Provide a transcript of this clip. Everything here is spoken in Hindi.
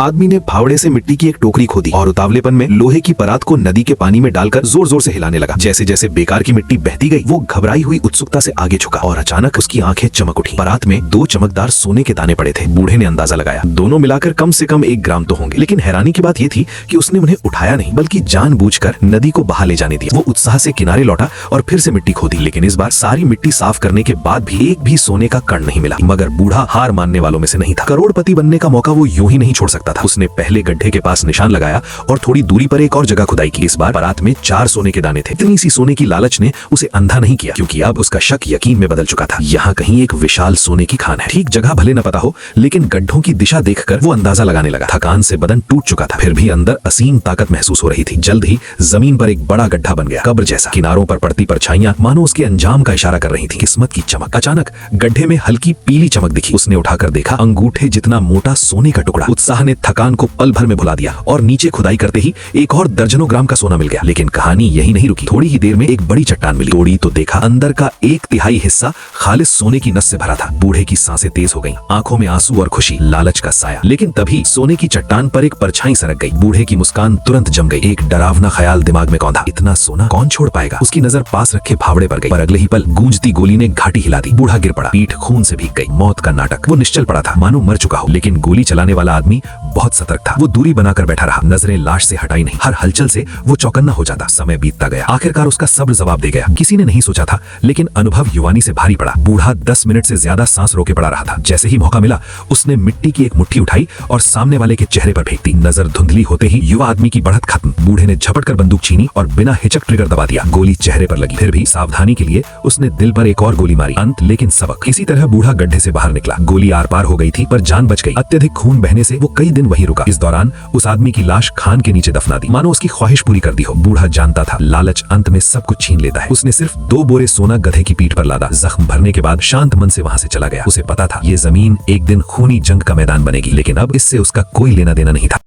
आदमी ने फावड़े से मिट्टी की एक टोकरी खोदी और उतावलेपन में लोहे की परात को नदी के पानी में डालकर जोर जोर से हिलाने लगा। जैसे जैसे बेकार की मिट्टी बहती गई, वो घबराई हुई उत्सुकता से आगे झुका और अचानक उसकी आंखें चमक उठी। परात में 2 चमकदार सोने के दाने पड़े थे। बूढ़े ने अंदाजा लगाया, दोनों मिलाकर कम से कम 1 ग्राम तो होंगे। लेकिन हैरानी की बात ये थी कि उसने उन्हें उठाया नहीं, बल्कि जानबूझकर नदी को बहा ले जाने दिया। वो उत्साह से किनारे लौटा और फिर से मिट्टी खोदी, लेकिन इस बार सारी मिट्टी साफ करने के बाद भी एक भी सोने का कण नहीं मिला। मगर बूढ़ा हार मानने वालों में से नहीं था। करोड़पति बनने का मौका वो यूं ही नहीं छोड़ सकता था। उसने पहले गड्ढे के पास निशान लगाया और थोड़ी दूरी पर एक और जगह खुदाई की। इस बार परात में 4 सोने के दाने थे। इतनी सी सोने की लालच ने उसे अंधा नहीं किया, क्योंकि अब उसका शक यकीन में बदल चुका था। यहाँ कहीं एक विशाल सोने की खान है। ठीक जगह भले न पता हो, लेकिन गड्ढों की दिशा देखकर वो अंदाजा लगाने लगा। थकान से बदन टूट चुका था, फिर भी अंदर असीम ताकत महसूस हो रही थी। जल्द ही जमीन पर एक बड़ा गड्ढा बन गया, कब्र जैसा। किनारों पर पड़ती परछाइयां मानो उसके अंजाम का इशारा कर रही थी। किस्मत की चमक। अचानक गड्ढे में हल्की पीली चमक दिखी। उसने उठाकर देखा, अंगूठे जितना मोटा सोने का टुकड़ा। उत्साह ने थकान को पल भर में भुला दिया और नीचे खुदाई करते ही एक और दर्जनों ग्राम का सोना मिल गया। लेकिन कहानी यही नहीं रुकी। थोड़ी ही देर में एक बड़ी चट्टान मिली। तोड़ी तो देखा, अंदर का 1/3 हिस्सा खालिस सोने की नस से भरा था। बूढ़े की सांसें तेज हो गईं, आंखों में आंसू और खुशी, लालच का साया। लेकिन तभी सोने की चट्टान पर एक परछाई सरक गई। बूढ़े की मुस्कान तुरंत जम गई। एक डरावना ख्याल दिमाग में कौंधा, इतना सोना कौन छोड़ पाएगा। उसकी नजर पास रखे फावड़े पर गई, पर अगले ही पल गूंजती गोली ने घाटी हिला दी। बूढ़ा गिर पड़ा, पीठ खून से भीग गई। मौत का नाटक। वो निश्चल पड़ा था, मानो मर चुका हो। लेकिन गोली चलाने वाला आदमी बहुत सतर्क था। वो दूरी बनाकर बैठा रहा, नजरें लाश से हटाई नहीं। हर हलचल से वो चौकन्ना हो जाता। समय बीतता गया। आखिरकार उसका सब्र जवाब दे गया। किसी ने नहीं सोचा था, लेकिन अनुभव युवानी से भारी पड़ा। बूढ़ा 10 मिनट से ज्यादा सांस रोके पड़ा रहा था। जैसे ही मौका मिला, उसने मिट्टी की एक मुट्ठी उठाई और सामने वाले के चेहरे पर फेंक दी। नजर धुंधली होते ही युवा आदमी की बढ़त खत्म। बूढ़े ने झपट कर बंदूक छीनी और बिना हिचक ट्रिगर दबा दिया। गोली चेहरे पर लगी। फिर भी सावधानी के लिए उसने दिल पर एक और गोली मारी। अंत लेकिन सबक। इसी तरह बूढ़ा गड्ढे से बाहर निकला। गोली आर पार हो गई थी, पर जान बच गई। अत्यधिक खून बहने से वो कई दिन वहीं रुका। इस दौरान उस आदमी की लाश खान के नीचे दफना दी, मानो उसकी ख्वाहिश पूरी कर दी हो। बूढ़ा जानता था, लालच अंत में सब कुछ छीन लेता है। उसने सिर्फ 2 बोरे सोना गधे की पीठ पर लादा। जख्म भरने के बाद शांत मन से वहां से चला गया। उसे पता था, ये जमीन एक दिन खूनी जंग का मैदान बनेगी, लेकिन अब इससे उसका कोई लेना देना नहीं था।